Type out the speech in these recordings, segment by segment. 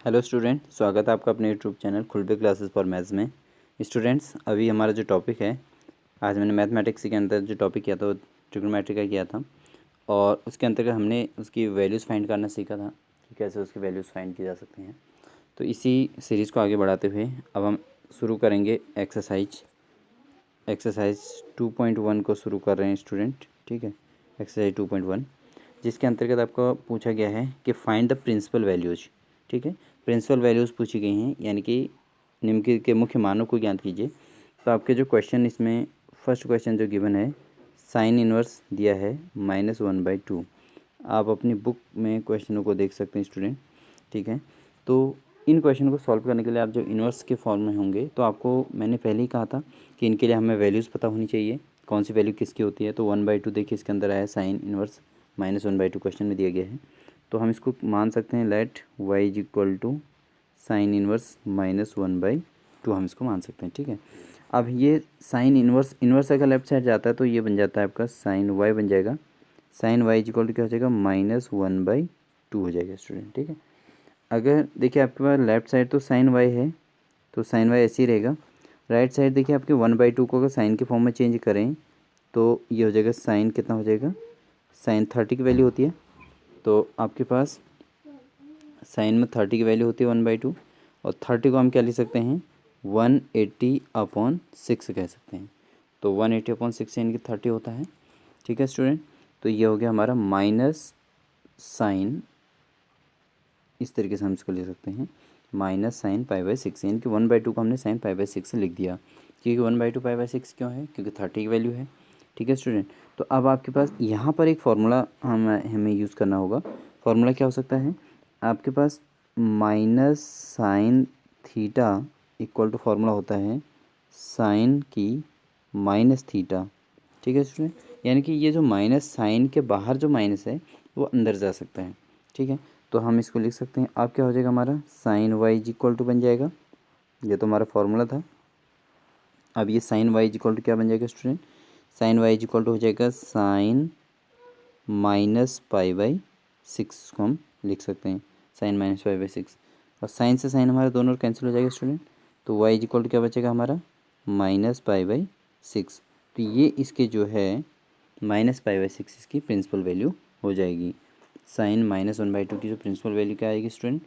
Hello student, स्वागत है आपका अपने YouTube channel खुलबे classes for maths में। स्टूडेंट्स, अभी हमारा जो टॉपिक है, आज मैंने मैथमेटिक्स के अंदर जो टॉपिक किया था वो ट्रिग्नोमेट्री का किया था और उसके अंतर्गत हमने उसकी वैल्यूज़ फाइंड करना सीखा था कि कैसे उसकी वैल्यूज़ फाइंड की जा सकती हैं। तो इसी सीरीज़ को आगे बढ़ाते हुए अब हम शुरू करेंगे एक्सरसाइज 2.1 को शुरू कर रहे हैं स्टूडेंट। ठीक है, एक्सरसाइज 2.1 जिसके अंतर्गत आपको पूछा गया है कि फाइंड द प्रिंसिपल वैल्यूज। ठीक है, प्रिंसिपल वैल्यूज़ पूछी गई हैं, यानी कि निम्नलिखित के मुख्य मानों को ज्ञात कीजिए। तो आपके जो क्वेश्चन इसमें फर्स्ट क्वेश्चन जो गिवन है, साइन इनवर्स दिया है -1/2। आप अपनी बुक में क्वेश्चनों को देख सकते हैं स्टूडेंट। ठीक है, तो इन क्वेश्चन को सॉल्व करने के लिए आप जो इनवर्स के फॉर्म में होंगे, तो आपको मैंने पहले ही कहा था कि इनके लिए हमें वैल्यूज़ पता होनी चाहिए, कौन सी वैल्यू किसकी होती है। तो 1/2 देखिए इसके अंदर आया साइन इनवर्स -1/2 क्वेश्चन में दिया गया है। तो हम इसको मान सकते हैं let y is equal to sine inverse -1/2 हम इसको मान सकते हैं। ठीक है, अब ये साइन इनवर्स अगर लेफ्ट साइड जाता है तो ये बन जाता है आपका साइन y बन जाएगा। Sine y is equal to क्या हो जाएगा, -1/2 हो जाएगा स्टूडेंट। ठीक है, अगर देखिए आपके पास लेफ्ट साइड तो साइन y है, तो साइन y ऐसे ही रहेगा। राइट साइड देखिए आपके 1/2 को अगर साइन के फॉर्म में चेंज करें तो ये हो जाएगा साइन कितना हो जाएगा, साइन 30 की वैल्यू होती है। तो आपके पास साइन में 30 की वैल्यू होती है 1/2, और 30 को हम क्या लिख सकते हैं, 180/6 कह सकते हैं। तो 180/6 यानी कि 30 होता है। ठीक है स्टूडेंट, तो ये हो गया हमारा माइनस साइन, इस तरीके से हम इसको लिख सकते हैं माइनस साइन π/6, यानी कि 1/2 को हमने साइन π/6 से लिख दिया। क्योंकि 1/2 π/6 क्यों है, क्योंकि 30 की वैल्यू है। ठीक है स्टूडेंट, तो अब आपके पास यहाँ पर एक फार्मूला हमें यूज़ करना होगा। फार्मूला क्या हो सकता है आपके पास, minus sine theta equal to formula होता है साइन की माइनस थीटा। ठीक है स्टूडेंट, यानी कि ये जो माइनस साइन के बाहर जो माइनस है वो अंदर जा सकता है। ठीक है, तो हम इसको लिख सकते हैं। अब क्या हो जाएगा हमारा, sine Y is equal to बन जाएगा, ये तो हमारा फॉर्मूला था। अब ये sine Y is equal to क्या बन जाएगा student, sine Y is equal to हो जाएगा साइन -π/6 को हम लिख सकते हैं, साइन -π/6। और साइन से साइन हमारा दोनों कैंसिल हो जाएगा स्टूडेंट, तो वाई इज इक्वल टू क्या बचेगा हमारा, -π/6। तो ये इसके जो है -π/6 इसकी प्रिंसिपल वैल्यू हो जाएगी। साइन -1/2 की जो प्रिंसिपल वैल्यू क्या आएगी student,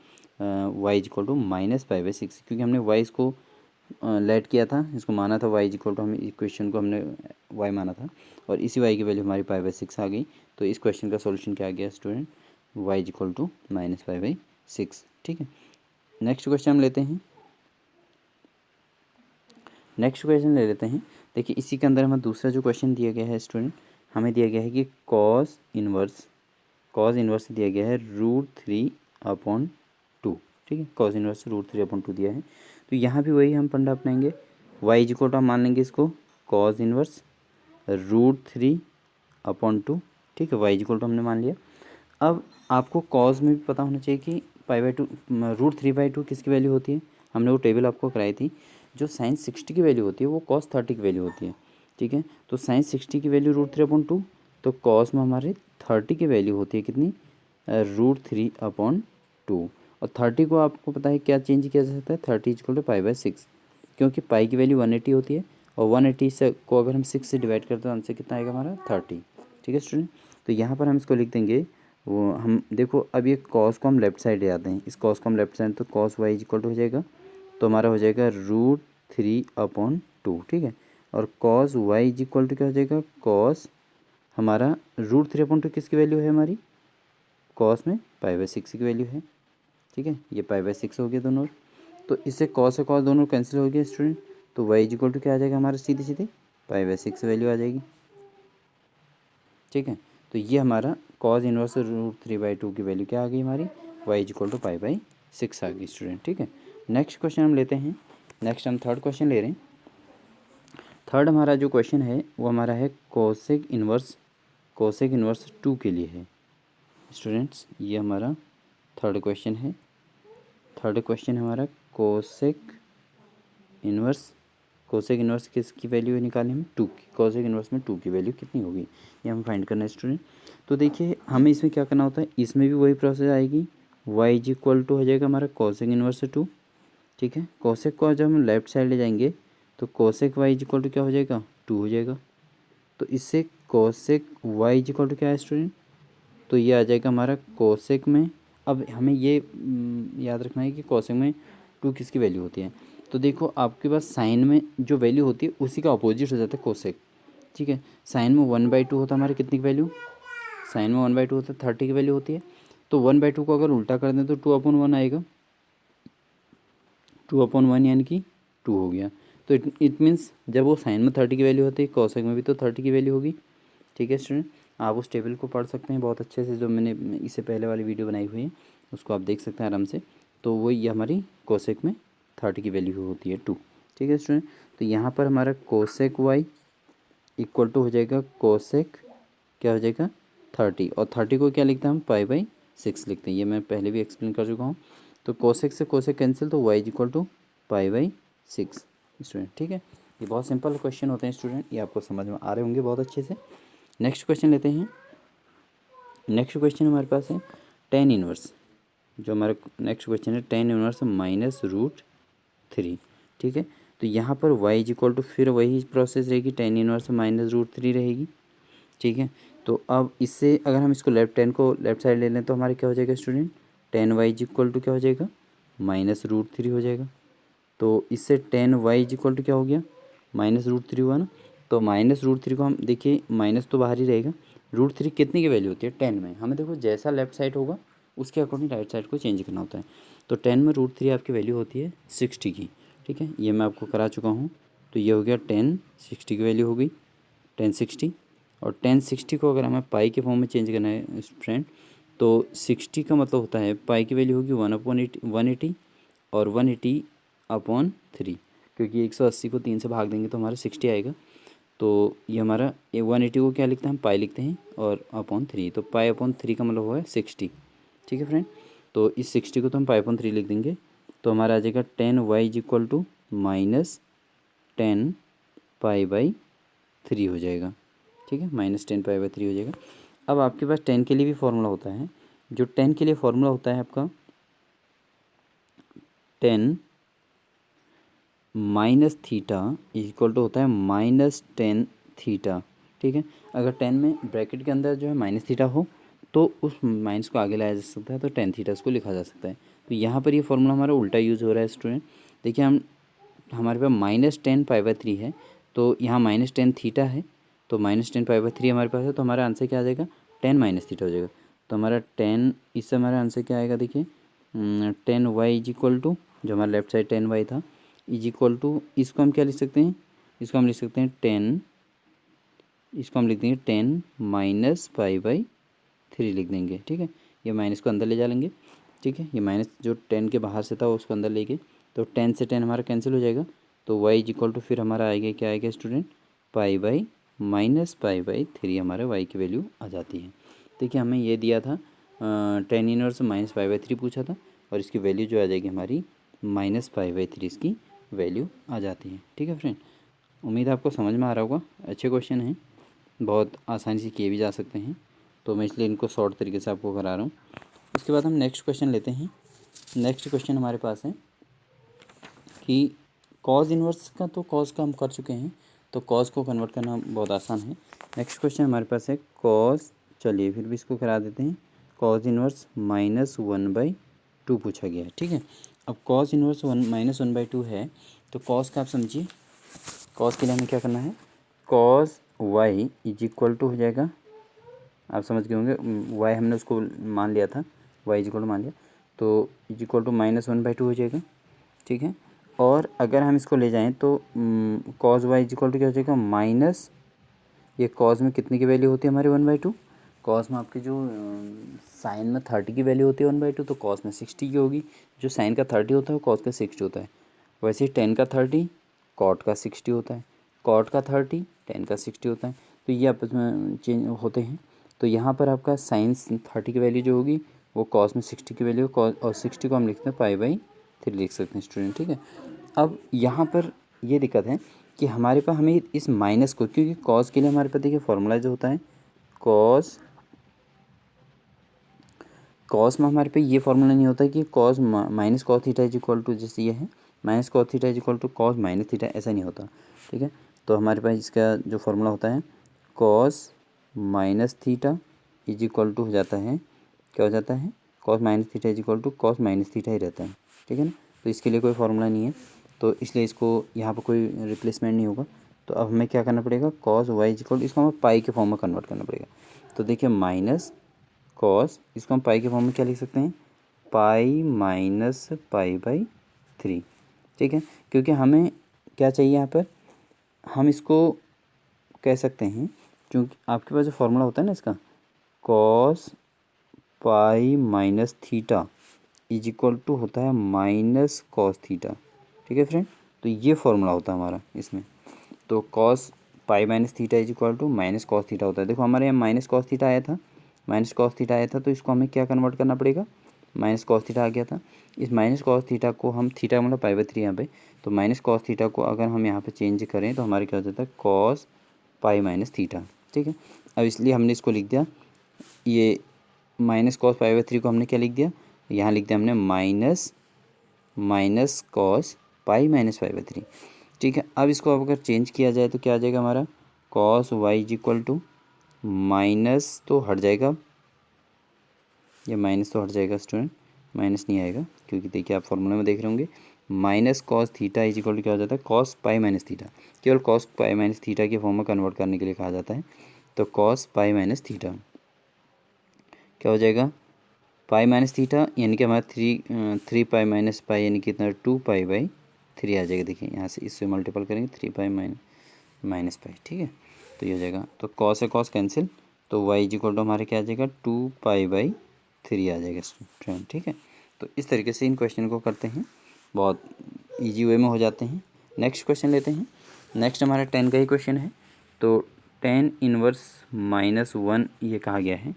y is equal to -π/6, क्योंकि हमने वाई इसको लेट किया था, इसको माना था वाई इज इक्वल टू, हमें इक्वेशन को हमने वाई माना था और इसी वाई की वैल्यू हमारी π/6 आ गई। तो इस क्वेश्चन का सॉल्यूशन क्या आ गया student, y is equal to -π/6। ठीक है, नेक्स्ट क्वेश्चन हम लेते हैं। नेक्स्ट क्वेश्चन ले लेते हैं। देखिए इसी के अंदर हमें दूसरा जो क्वेश्चन दिया गया है स्टूडेंट, हमें दिया गया है कि कॉस इनवर्स दिया गया है √3/2। ठीक है, कॉस इनवर्स √3/2 दिया है। तो यहाँ भी वही हम फंडा अपनाएंगे, वाई इज इक्वल टू हम मान लेंगे इसको कॉस इनवर्स √3/2। ठीक है, वाई इज इक्वल टू हमने मान लिया। अब आपको कॉस में भी पता होना चाहिए कि π/2 √3/2 किसकी वैल्यू होती है। हमने वो टेबल आपको कराई थी, जो साइन 60 की वैल्यू होती है वो कॉस 30 की वैल्यू होती है। ठीक है, तो साइन 60 की वैल्यू √3/2, तो कॉस में हमारे 30 की वैल्यू होती है कितनी, √3/2। और 30 को आपको पता है क्या चेंज किया जा सकता है, 30 इज इक्वल टू π/6, क्योंकि पाई की वैल्यू 180 होती है और 180 से को अगर हम 6 से डिवाइड करते हैं तो आंसर कितना आएगा हमारा 30। ठीक है स्टूडेंट, तो यहाँ पर हम इसको लिख देंगे, वो हम देखो अब ये कॉस को हम लेफ्ट साइड ले आते हैं, इस कॉस को हम लेफ्ट साइड, तो cos Y is equal to हो जाएगा, तो हमारा हो जाएगा √3/2। ठीक है, और cos Y is equal to क्या हो जाएगा, कॉस हमारा √3/2 किसकी वैल्यू है हमारी, कॉस में π/6 की वैल्यू है। ठीक है, ये π/6 हो गया दोनों, तो इससे कॉस से कॉस दोनों कैंसिल हो गया स्टूडेंट, तो वाई इज इक्वल टू क्या आ जाएगा हमारा, सीधे सीधे π/6 वैल्यू आ जाएगी। ठीक है, तो ये हमारा कॉस इनवर्स √3/2 की वैल्यू क्या आ गई हमारी, वाई इज इक्वल टू π/6 आ गई स्टूडेंट। ठीक है, नेक्स्ट क्वेश्चन हम लेते हैं। नेक्स्ट हम थर्ड क्वेश्चन ले रहे हैं। थर्ड हमारा जो क्वेश्चन है वो हमारा है कोसेक इनवर्स 2 के लिए है स्टूडेंट्स। ये हमारा थर्ड क्वेश्चन है। थर्ड क्वेश्चन हमारा कोसेक इनवर्स किसकी वैल्यू निकालें हमें, 2 की। कोसेक इनवर्स में 2 की वैल्यू कितनी होगी ये हम फाइंड करना है स्टूडेंट। तो देखिए हमें इसमें क्या करना होता है, इसमें भी वही प्रोसेस आएगी वाई इज इक्वल टू हो जाएगा हमारा कोसेक इनवर्स 2। ठीक है, कोसेक को जब हम लेफ्ट साइड ले जाएंगे तो cosec Y is equal to क्या हो जाएगा, 2 हो जाएगा। तो इससे cosec Y is equal to क्या है स्टूडेंट, तो ये आ जाएगा हमारा कोसेक में। अब हमें ये याद रखना है कि कोसेक में 2 किसकी वैल्यू होती है। तो देखो आपके पास साइन में जो वैल्यू होती है उसी का अपोजिट हो जाता है कोसेक। ठीक है, साइन में 1/2 होता है हमारे कितनी की वैल्यू, साइन में 1/2 होता है 30 की वैल्यू होती है। तो 1/2 को अगर उल्टा कर दें तो 2/1 आएगा, 2/1 यानी कि 2 हो गया। तो इट मीन्स जब वो साइन में 30 की वैल्यू होती है कोसेक में भी तो 30 की वैल्यू होगी। ठीक है स्टूडेंट, आप उस टेबल को पढ़ सकते हैं बहुत अच्छे से, जो मैंने इससे पहले वाली वीडियो बनाई हुई है उसको आप देख सकते हैं आराम से। तो वो ये हमारी कोसेक में 30 की वैल्यू होती है 2। ठीक है स्टूडेंट, तो यहाँ पर हमारा कोसेक वाई इक्वल टू हो जाएगा कोसेक क्या हो जाएगा 30, और 30 को क्या लिखते हैं हम π/6 लिखते हैं, ये मैं पहले भी एक्सप्लेन कर चुका हूँ। तो कोसेक से कोसेक कैंसिल, तो वाई इक्वल टू π/6 स्टूडेंट। ठीक है, ये बहुत सिंपल क्वेश्चन होते हैं स्टूडेंट, ये आपको समझ में आ रहे होंगे बहुत अच्छे से। नेक्स्ट क्वेश्चन लेते हैं। नेक्स्ट क्वेश्चन हमारे पास है टेन इनवर्स, जो हमारा नेक्स्ट क्वेश्चन है टेन इनवर्स -√3। ठीक है, तो यहाँ पर y इज इक्वल टू फिर वही प्रोसेस रहेगी, टेन इनवर्स -√3 रहेगी। ठीक है, तो अब इससे अगर हम इसको टेन को लेफ्ट साइड ले लें तो हमारे क्या हो जाएगा student, tan Y is equal to क्या हो जाएगा, -√3 हो जाएगा। तो इससे tan Y is equal to क्या हो गया, -√3 हुआ ना। तो -√3 को हम देखिए, माइनस तो बाहर ही रहेगा, √3 कितने की वैल्यू होती है 10 में, हमें देखो जैसा लेफ्ट साइड होगा उसके अकॉर्डिंग राइट साइड को चेंज करना होता है। तो 10 में √3 आपकी वैल्यू होती है 60 की। ठीक है, ये मैं आपको करा चुका हूँ। तो ये हो गया 10/60 की वैल्यू हो गई 10/60। और 10/60 को अगर हमें पाई के फॉर्म में चेंज करना है फ्रेंड, तो 60 का मतलब होता है पाई की वैल्यू होगी 1/180 और 180/3, क्योंकि 180 को 3 से भाग देंगे तो हमारा 60 आएगा। तो ये हमारा 180 को क्या लिखते हैं हम पाई लिखते हैं और /3, तो पाई/3 का मतलब हुआ है 60। ठीक है फ्रेंड, तो इस 60 को तो हम पाई/3 लिख देंगे। तो हमारा आ जाएगा 10y इज इक्वल टू -10 π/3 हो जाएगा। ठीक है, -10 π/3 हो जाएगा। अब आपके पास 10 के लिए भी फॉर्मूला होता है, जो 10 के लिए फॉर्मूला होता है आपका 10 minus theta is equal to होता है -10 थीटा। ठीक है, अगर 10 में ब्रैकेट के अंदर जो है माइनस थीटा हो तो उस माइनस को आगे लाया जा सकता है, तो 10 थीटा उसको लिखा जा सकता है। तो यहाँ पर ये फॉर्मूला हमारा उल्टा यूज़ हो रहा है स्टूडेंट। देखिए हम हमारे पास -10 π/3 है, तो यहाँ -10 थीटा है, तो -10 π/3 हमारे पास है, तो हमारा आंसर क्या आ जाएगा 10 माइनस थीटा हो जाएगा। तो हमारा 10, इससे हमारा आंसर क्या आएगा देखिए 10y इज इक्वल टू, जो हमारा लेफ्ट साइड 10y था, इज इक्वल टू, इसको हम क्या लिख सकते हैं, इसको हम लिख सकते हैं 10, इसको हम लिख देंगे 10 माइनस π/3 लिख देंगे। ठीक है, ये माइनस को अंदर ले जा लेंगे। ठीक है, ये माइनस जो 10 के बाहर से था उसको अंदर लेके, तो 10 से 10 हमारा कैंसिल हो जाएगा। तो y इज इक्वल टू फिर हमारा आएगा क्या आएगा स्टूडेंट, π/-π/3 हमारे y की वैल्यू आ जाती है। देखिए हमें ये दिया था 10 इनवर्स -π/3 पूछा था, और इसकी वैल्यू जो आ जाएगी हमारी -π/3 इसकी वैल्यू आ जाती है। ठीक है फ्रेंड, उम्मीद है आपको समझ में आ रहा होगा। अच्छे क्वेश्चन हैं, बहुत आसानी से किए भी जा सकते हैं, तो मैं इसलिए इनको शॉर्ट तरीके से आपको करा रहा हूँ। उसके बाद हम नेक्स्ट क्वेश्चन लेते हैं। नेक्स्ट क्वेश्चन हमारे पास है कि कॉज इन्वर्स का, तो कॉज का हम कर चुके हैं, तो कॉज को कन्वर्ट करना बहुत आसान है। नेक्स्ट क्वेश्चन हमारे पास है कॉज, चलिए फिर भी इसको करा देते हैं, कॉज इन्वर्स -1/2 पूछा गया है। ठीक है, अब कॉज इन्वर्स -1/2 है, तो कॉज का आप समझिए, कॉज के लिए हमें क्या करना है, cos y is equal to हो जाएगा, आप समझ गए होंगे, y हमने उसको मान लिया था, y इज इक्वल टू मान लिया, तो इज इक्वल टू -1/2 हो जाएगा। ठीक है, और अगर हम इसको ले जाएं तो cos y is equal to क्या हो जाएगा माइनस, ये कॉज में कितने की वैल्यू होती है हमारी 1/2, कॉज में आपकी जो साइन में 30 की वैल्यू होती है 1/2, तो कॉज में 60 की होगी। जो साइन का 30 होता है वो कॉज का 60 होता है। वैसे ही 10 का 30 कॉट का 60 होता है, कॉट का 30 10 का 60 होता है, तो ये आपस में चेंज होते हैं। तो यहाँ पर आपका साइंस 30 की वैल्यू जो होगी वो कॉस में 60 की वैल्यू, कॉस और 60 को हम लिखते हैं π/3 लिख सकते हैं स्टूडेंट। ठीक है, अब यहाँ पर ये दिक्कत है कि हमारे पास हमें इस माइनस को, क्योंकि कॉस के लिए हमारे पास देखिए फॉर्मूला जो होता है कॉस में हमारे पे ये फॉर्मूला नहीं होता कि cos minus cos theta is equal to, जैसे ये है minus cos theta is equal to cos minus theta, ऐसा नहीं होता। ठीक है, तो हमारे पास इसका जो फॉर्मूला होता है cos minus theta is equal to हो जाता है, क्या हो जाता है, cos minus theta is equal to cos minus theta ही रहता है। ठीक है ना, तो इसके लिए कोई फॉर्मूला नहीं है, तो इसलिए इसको यहाँ पर कोई रिप्लेसमेंट नहीं होगा। तो अब हमें क्या करना पड़ेगा, cos Y is equal to, इसको हमें पाई के फॉर्म में कन्वर्ट करना पड़ेगा। तो देखिए माइनस कॉस, इसको हम पाई के फॉर्म में क्या लिख सकते हैं, पाई माइनस पाई बाई 3। ठीक है, क्योंकि हमें क्या चाहिए यहाँ पर, हम इसको कह सकते हैं, क्योंकि आपके पास जो फॉर्मूला होता है ना इसका, cos pi minus theta is equal to होता है माइनस कॉस थीटा। ठीक है फ्रेंड, तो ये फॉर्मूला होता है हमारा इसमें। तो cos pi minus theta is equal to minus cos theta होता है। देखो हमारे यहाँ माइनस कॉस थीटा आया था, माइनस कॉस थीटा आया था, तो इसको हमें क्या कन्वर्ट करना पड़ेगा, माइनस कॉस थीटा आ गया था। इस माइनस कॉस थीटा को हम, थीटा मतलब पाई बाई 3 यहाँ पे, तो माइनस कॉस थीटा को अगर हम यहाँ पे चेंज करें तो हमारे क्या हो जाता है, कॉस पाई माइनस थीटा। ठीक है, अब इसलिए हमने इसको लिख दिया, ये माइनस कॉस पाई बाई 3 को हमने क्या लिख दिया, यहाँ लिख दिया हमने minus cos pi minus pi by 3। ठीक है, अब इसको अब अगर चेंज किया जाए तो क्या आ जाएगा हमारा, cos Y is equal to minus तो हट जाएगा, ये माइनस तो हट जाएगा स्टूडेंट, माइनस नहीं आएगा, क्योंकि देखिए आप फॉर्मूले में देख रहे होंगे minus cos theta is equal to क्या हो जाता है, कॉस पाई माइनस थीटा। केवल कॉस पाई माइनस थीटा के फॉर्म में कन्वर्ट करने के लिए कहा जाता है। तो कॉस पाई माइनस थीटा क्या हो जाएगा, पाई माइनस थीटा यानी कि हमारा थ्री पाई माइनस पाई यानी कि कितना 2 पाई बाई 3 आ जाएगा। देखिए यहाँ से इससे मल्टीपल करेंगे 3 पाई माइनस पाई। ठीक है, तो ये हो जाएगा, तो कॉस से कॉस कैंसिल, तो वाई इज इक्वल टू हमारे क्या आ जाएगा, 2 पाई बाई 3 आ जाएगा फ्रेंड। ठीक है, तो इस तरीके से इन क्वेश्चन को करते हैं, बहुत इजी वे में हो जाते हैं। नेक्स्ट क्वेश्चन लेते हैं। नेक्स्ट हमारा 10 का ही क्वेश्चन है। तो 10 इनवर्स -1 ये कहा गया है,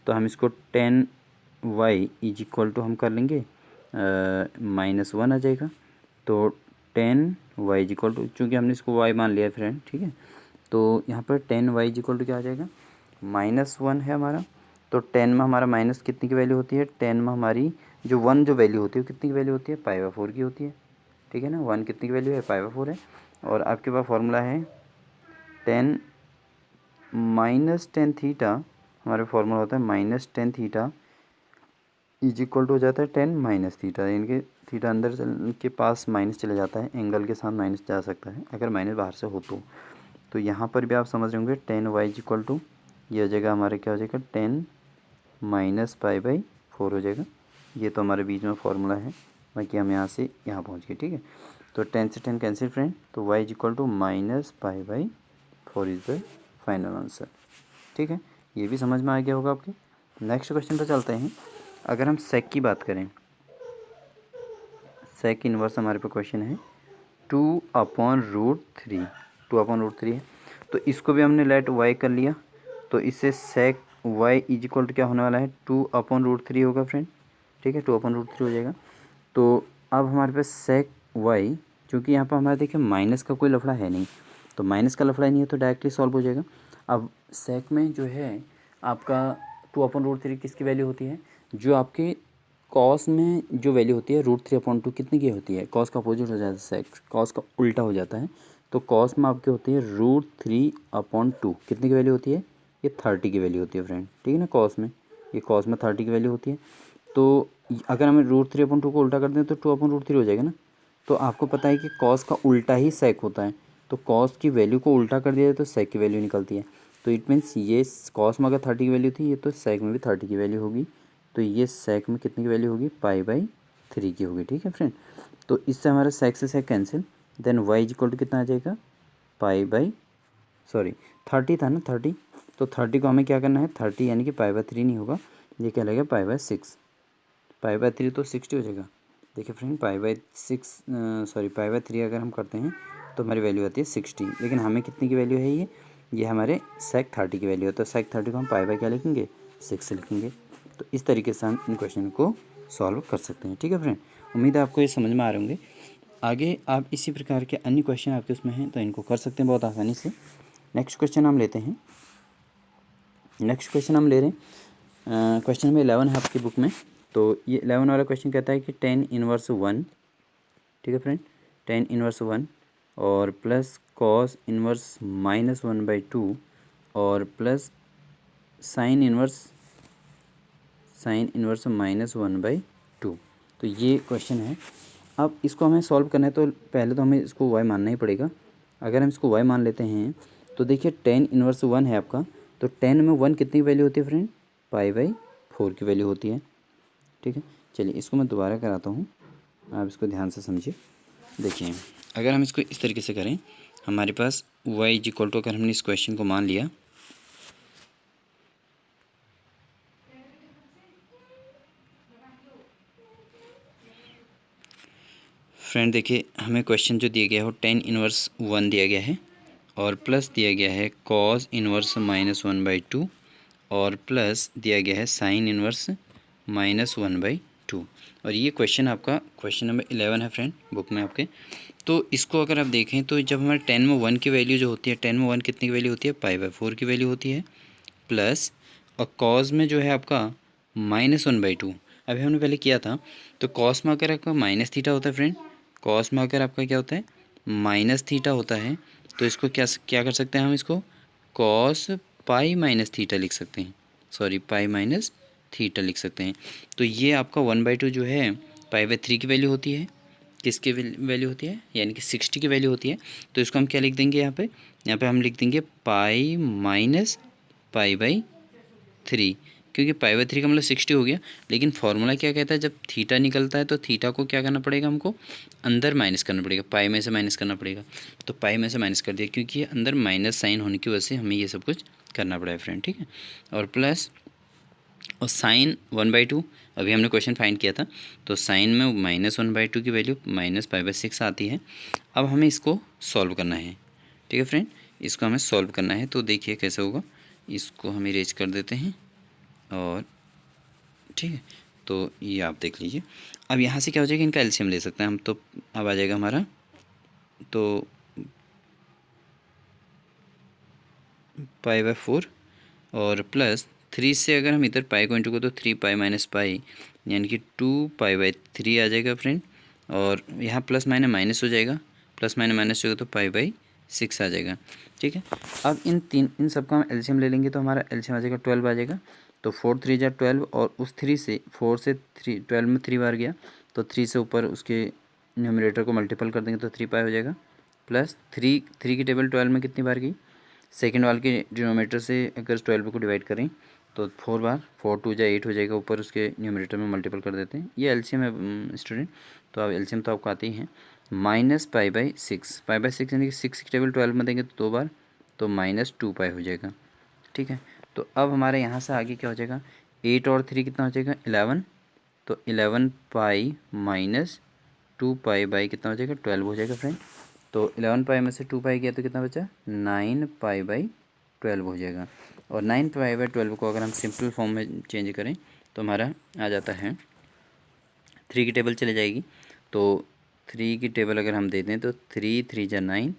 तो हम इसको 10 वाई इज इक्वल टू हम कर लेंगे -1 आ जाएगा। तो 10 वाई इज इक्वल टू, चूँकि हमने इसको वाई मान लिया फ्रेंड। ठीक है, तो यहाँ पर 10 वाई इज इक्वल टू क्या आ जाएगा, -1 है हमारा। तो 10 में हमारा माइनस कितनी की वैल्यू होती है, 10 में हमारी जो 1 जो वैल्यू होती है वो कितनी की वैल्यू होती है, पाई बाई 4 की होती है। ठीक है ना, 1 कितनी की वैल्यू है, पाई बाई 4 है। और आपके पास फॉर्मूला है 10 माइनस 10 थीटा, हमारे फॉर्मूला होता है -10 थीटा इज इक्वल टू हो जाता है 10 माइनस थीटा, यानी कि थीटा अंदर के पास माइनस चले जाता है, एंगल के साथ माइनस जा सकता है अगर माइनस बाहर से हो तो यहाँ पर भी आप समझ रहे होंगे 10 वाई इज इक्वल टू, ये हो जाएगा हमारे क्या हो जाएगा, 10 माइनस पाई बाई 4 हो जाएगा। ये तो हमारे बीच में फॉर्मूला है, बाकी हम यहाँ से यहाँ पहुँच गए। ठीक है, तो 10 से 10 कैंसिल फ्रेंड, तो Y is equal to minus pi by 4 is the final answer. ठीक है, ये भी समझ में आ गया होगा आपके। नेक्स्ट क्वेश्चन पर चलते हैं। अगर हम सेक की बात करें, सेक इनवर्स हमारे पे क्वेश्चन है 2/√3, 2/√3 है। तो इसको भी हमने लेट वाई कर लिया, तो इससे sec y is equal to क्या होने वाला है, 2/√3 होगा फ्रेंड। ठीक है, 2/√3 हो जाएगा। तो अब हमारे पास सेक वाई, क्योंकि यहाँ पर हमारा देखिए माइनस का कोई लफड़ा है नहीं, तो माइनस का लफड़ा नहीं है तो डायरेक्टली सॉल्व हो जाएगा। अब सेक में जो है आपका 2/√3 किसकी वैल्यू होती है, जो आपके कॉस में जो वैल्यू होती है √3/2 कितने की होती है, कॉस का अपोजिट हो जाता है सेक, कॉस का उल्टा हो जाता है। तो कॉस में आपकी होती है √3/2, कितने की वैल्यू होती है, ये 30 की वैल्यू होती है फ्रेंड। ठीक है ना, कॉस में, ये कॉस में 30 की वैल्यू होती है। तो अगर हमें √3/2 को उल्टा कर दें तो 2/√3 हो जाएगा ना। तो आपको पता है कि कॉस का उल्टा ही सेक होता है, तो कॉस की वैल्यू को उल्टा कर दिया जाए तो सेक की वैल्यू निकलती है। तो इट मीन्स ये कॉस में अगर 30 की वैल्यू थी, ये तो सेक में भी 30 की वैल्यू होगी। तो ये सेक में कितने की वैल्यू होगी, पाई बाई 3 की होगी। ठीक है फ्रेंड, तो इससे हमारा सेक से sec cancel, then y is equal to कितना आ जाएगा, पाई बाई, सॉरी 30 था ना 30, तो 30 को हमें क्या करना है, 30 यानी कि पाई बाई 3 नहीं होगा, ये क्या लगेगा पाई बाई 6, पाई बाई 3 तो 60 हो जाएगा। देखिए friend pi by 6, sorry pi by 3 अगर हम करते हैं तो हमारी वैल्यू आती है 60, लेकिन हमें कितने की वैल्यू है, ये हमारे सेक 30 की वैल्यू है। तो सेक 30 को हम पाई बाई क्या लिखेंगे, 6 लिखेंगे। तो इस तरीके से हम इन क्वेश्चन को सॉल्व कर सकते हैं। ठीक है फ्रेंड, उम्मीद है आपको ये समझ में आ रहे होंगे। आगे आप इसी प्रकार के अन्य क्वेश्चन आपके उसमें हैं तो इनको कर सकते हैं बहुत आसानी से। नेक्स्ट क्वेश्चन हम लेते हैं। नेक्स्ट क्वेश्चन हम ले रहे हैं क्वेश्चन नंबर 11 है आपकी बुक में। तो ये 11 वाला क्वेश्चन कहता है कि tan इनवर्स 1, ठीक है फ्रेंड, tan इनवर्स 1 और प्लस cos इनवर्स -1/2 और प्लस साइन इनवर्स -1/2। तो ये क्वेश्चन है। अब इसको हमें सॉल्व करना है तो पहले तो हमें इसको y मानना ही पड़ेगा। अगर हम इसको y मान लेते हैं तो देखिए tan इनवर्स 1 है आपका, तो tan में 1 कितनी वैल्यू होती है फ्रेंड, π/4 की वैल्यू होती है, ठीक है। चलिए इसको मैं दोबारा कराता हूँ, आप इसको ध्यान से समझिए। देखिए अगर हम इसको इस तरीके से करें, हमारे पास y इक्वल टू, अगर हमने इस क्वेश्चन को मान लिया, फ्रेंड देखिए हमें क्वेश्चन जो दिया गया है वो tan इनवर्स 1 दिया गया है और प्लस दिया गया है cos इनवर्स -1/2 और प्लस दिया गया है साइन इनवर्स -1/2। और ये क्वेश्चन आपका क्वेश्चन नंबर 11 है फ्रेंड बुक में आपके। तो इसको अगर आप देखें तो जब हमारे tan में 1 की वैल्यू जो होती है, tan में 1 कितने की वैल्यू होती है, π/4 की वैल्यू होती है, प्लस और cos में जो है आपका -1/2। अभी हमने पहले किया था, तो cos में अगर आपका माइनस थीटा होता है फ्रेंड, cos में अगर आपका क्या होता है, माइनस थीटा होता है, तो इसको क्या क्या कर सकते हैं हम, इसको cos पाई माइनस थीटा लिख सकते हैं, सॉरी पाई माइनस थीटा लिख सकते हैं। तो ये आपका 1/2 जो है π/3 की वैल्यू होती है, किसकी वैल्यू होती है, यानी कि 60 की वैल्यू होती है। तो इसको हम क्या लिख देंगे यहाँ पे हम लिख देंगे पाई माइनस π/3, क्योंकि π/3 का मतलब 60 हो गया। लेकिन फार्मूला क्या कहता है, जब थीटा निकलता है तो थीटा को क्या करना पड़ेगा, हमको अंदर माइनस करना पड़ेगा, पाई में से माइनस करना पड़ेगा। तो पाई में से माइनस कर दिया, क्योंकि ये अंदर माइनस साइन होने की वजह से हमें ये सब कुछ करना पड़ा है फ्रेंड, ठीक है। और प्लस और साइन 1/2, अभी हमने क्वेश्चन फाइंड किया था, तो साइन में -1/2 की वैल्यू -π/6 आती है। अब हमें इसको सॉल्व करना है, ठीक है फ्रेंड, इसको हमें सॉल्व करना है। तो देखिए कैसे होगा, इसको हम इरेज कर देते हैं और ठीक है, तो ये आप देख लीजिए। अब यहाँ से क्या हो जाएगा, इनका एलसीएम ले सकते हैं हम, तो अब आ जाएगा हमारा, तो π/4 और प्लस 3 से अगर हम इधर पाई को इंटू को, तो 3π माइनस पाई यानी कि 2π/3 आ जाएगा फ्रेंड। और यहाँ प्लस माइनस माइनस हो जाएगा, प्लस माइनस माइनस होगा तो π/6 आ जाएगा, ठीक है। अब इन सब का हम एलसीएम ले लेंगे, तो हमारा एलसीएम आ जाएगा 12 आ जाएगा। तो 4 3 जा 12 और उस 3 से 4 से 3 12 में 3 बार गया, तो 3 से ऊपर उसके न्यूमरेटर को मल्टीपल कर देंगे तो 3π हो जाएगा। प्लस 3 की टेबल 12 में कितनी बार गई, सेकेंड वाल के डिनोमीटर से अगर 12 को डिवाइड करें तो 4 बार, 4 2 जा 8 हो जाएगा, ऊपर उसके न्यूमरेटर में मल्टीपल कर देते हैं। ये एलसीएम है स्टूडेंट, तो अब एलसीएम तो आपको आते ही हैं, -π/6, π/6 यानी कि 6 की टेबल 12 में देंगे तो 2 बार, तो -2π हो जाएगा, ठीक है। तो अब हमारे यहाँ से आगे क्या हो जाएगा, 8 और 3 कितना हो जाएगा 11, तो 11π माइनस 2π कितना हो जाएगा 12 हो जाएगा फ्रेंड। तो 11π में से 2π गया तो कितना बचा, 9π/12 हो जाएगा। और 9π/12 को अगर हम सिंपल फॉर्म में चेंज करें तो हमारा आ जाता है, 3 की टेबल चले जाएगी, तो 3 की टेबल अगर हम दे दें तो 3 3 जा 9,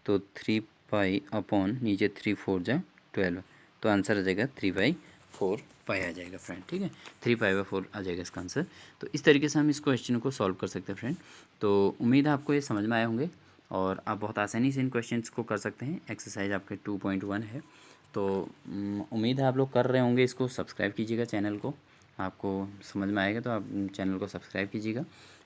तो 3π अपॉन नीचे 3 4 जा 12, तो आंसर आ जाएगा 3/4 पाई आ जाएगा फ्रेंड, ठीक है, 3π/4 आ जाएगा इसका आंसर। तो इस तरीके से हम इस क्वेश्चन को सॉल्व कर सकते हैं फ्रेंड। तो उम्मीद है आपको ये समझ में आए होंगे और आप बहुत आसानी से इन क्वेश्चंस को कर सकते हैं। एक्सरसाइज आपके 2.1 है, तो उम्मीद है आप लोग कर रहे होंगे। इसको सब्सक्राइब कीजिएगा चैनल को, आपको समझ में आएगा तो आप चैनल को सब्सक्राइब कीजिएगा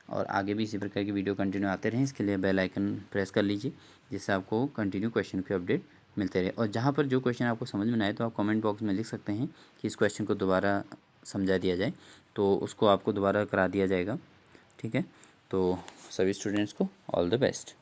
और आगे भी इसी प्रकार की वीडियो कंटिन्यू आते रहें। इसके लिए बेल आइकन प्रेस कर लीजिए, जिससे आपको कंटिन्यू क्वेश्चन के अपडेट मिलते रहे। और जहाँ पर जो क्वेश्चन आपको समझ में ना आए तो आप कमेंट बॉक्स में लिख सकते हैं कि इस क्वेश्चन को दोबारा समझा दिया जाए, तो उसको आपको दोबारा करा दिया जाएगा, ठीक है। तो सभी स्टूडेंट्स को ऑल द बेस्ट।